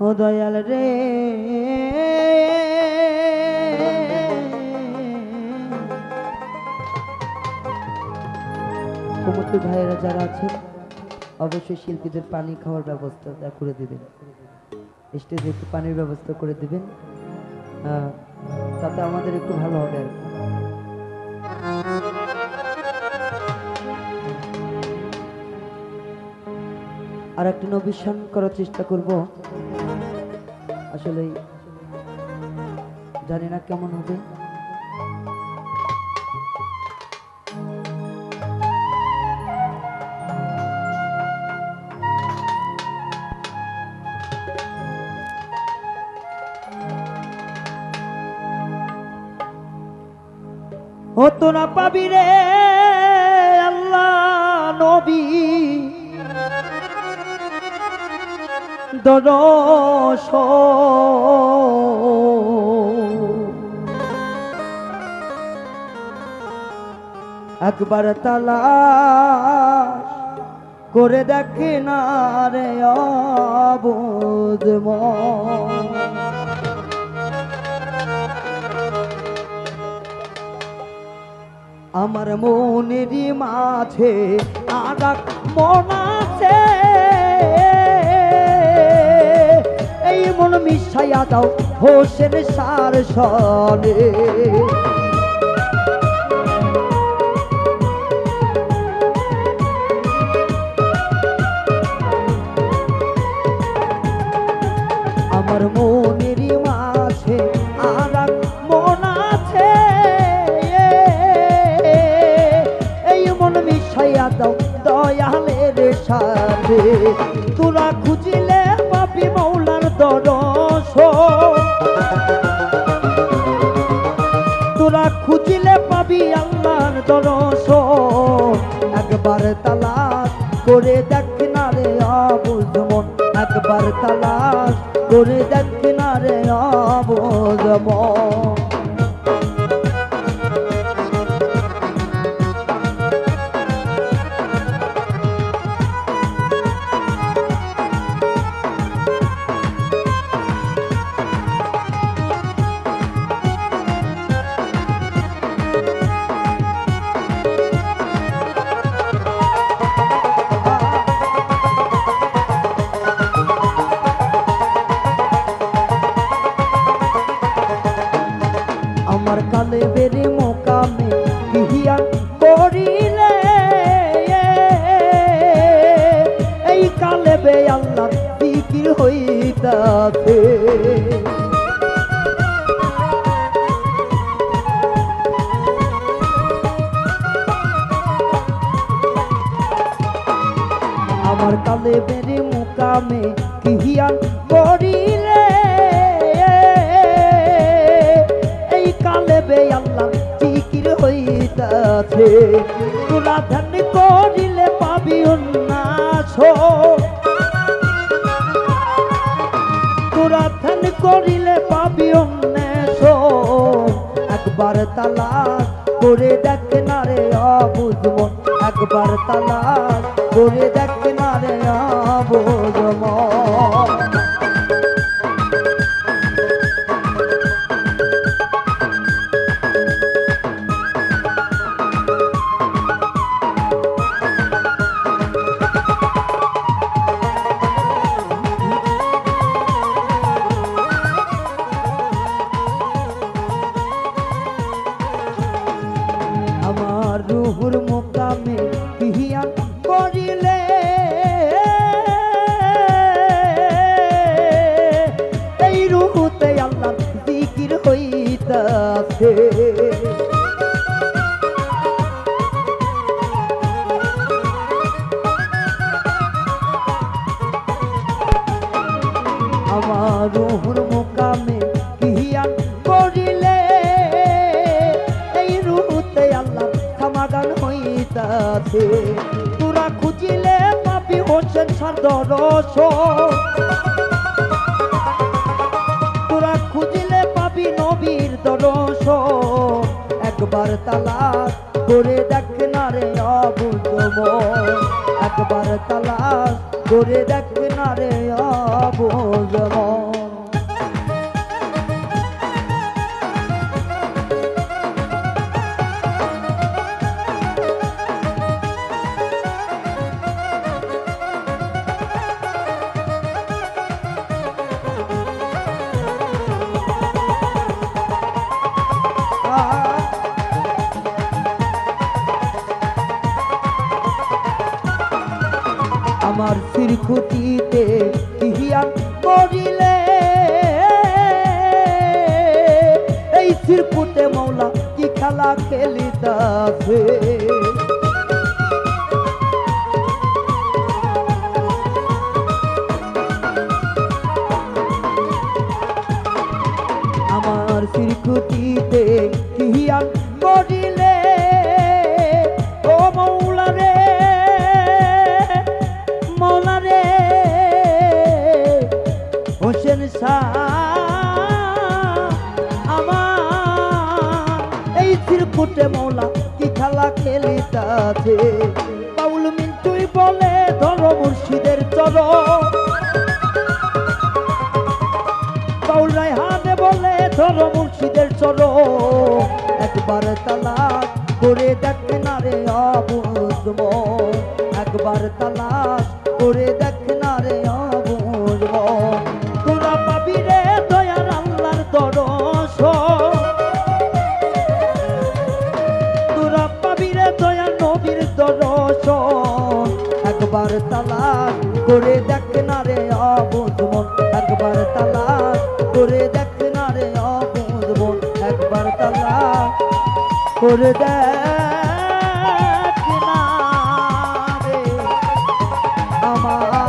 ও দয়াল রে কমিটি ভাইয়েরা যারা আছেন অবশ্যই শিল্পীদের পানি খাওয়ার ব্যবস্থা করে দিবেন, স্টেজে একটু পানির ব্যবস্থা করে দিবেন, তাতে আমাদের একটু ভালো হবে। আর একটু নবিশ্বান করার চেষ্টা করব, আসলে জানি না কেমন হবে। ও তোরা পাবি রে আল্লাহ নবী দরস একবার তালাশ করে দেখে না রে অবুঝ মন। আমার মনেরই মাঝে আরেক মন আছে, এই মন মিশাইয়া দাও হোসেন সার সনে। আমার মনেরই মাঝে আরেক মন আছে, মিশাইয়া দাও দয়ালের সাথে। তোরা খুঁজিলে পাবি মৌলার দরস, তোরা খুঁজিলে পাবি আল্লাহর দরস। একবার তালাশ করে দেখ না রে অবুঝ মন, একবার তালাশ করে দেখ না রে অবুঝ মন। আমার কালে বেরে মোকামে বিহিয়া করিলে, এই কালে বে আল্লাহ জিকির হইতাছে। আমার কালে বেরে মোকামে বিহিয়া করিলে, কালে বে আল্লাহ জিকির হইতাছে। তোরা ধ্যান করিলে পাবি উন্নাস, তোরা ধ্যান করিলে পাবি উন্নাস। একবার তালাশ করে দেখ না রে অবুঝ মন, একবার তালাশ করে দেখ না রে অবুঝ মন। আমার রুহুর মোকামে বিহিয়া করিলে, এই রুহুতে আল্লাহ জিকির হইতাছে। আমার রুহুর মোকামে বিহিয়া করিলে, সমাধান হইতাছে। তোরা খুঁজিলে পাবি হোসেন সার দরস, তোরা খুঁজিলে পাবি নবীর দরস। একবার তালাশ করে দেখ না রে অবুঝ মন, একবার তালাশ করে দেখ না রে অবুঝ মন। খুঁটিতে কিহিয়ান করিলে এই চিরকুটে মৌলা কি খেলা খেলিতাছে আমার চিরকুটিতে কিহিয়ান করিলে ও মৌলা রে মৌলা রে হোসেন শাহ আমার এই চিরকুটে মৌলা কি খেলা খেলিতাছে বাউল মিন্টুই বলে ধরো মুর্শিদের চরণ বাউল রায়হানে বলে ধরো মুর্শিদের চরণ একবার তালাক করে দেখ না রে অবুঝ মন একবার তালাক করে দেখ না রে অবুঝ মন তোরা পাবি রে দয়ার আল্লাহর দর্শন তোরা পাবি রে দয়ার নবীর দর্শন একবার তালাক করে দেখ না রে অবুঝ মন একবার তালাক করে দেখ না রে অবুঝ মন একবার তালাক করে দেখ না রে আমার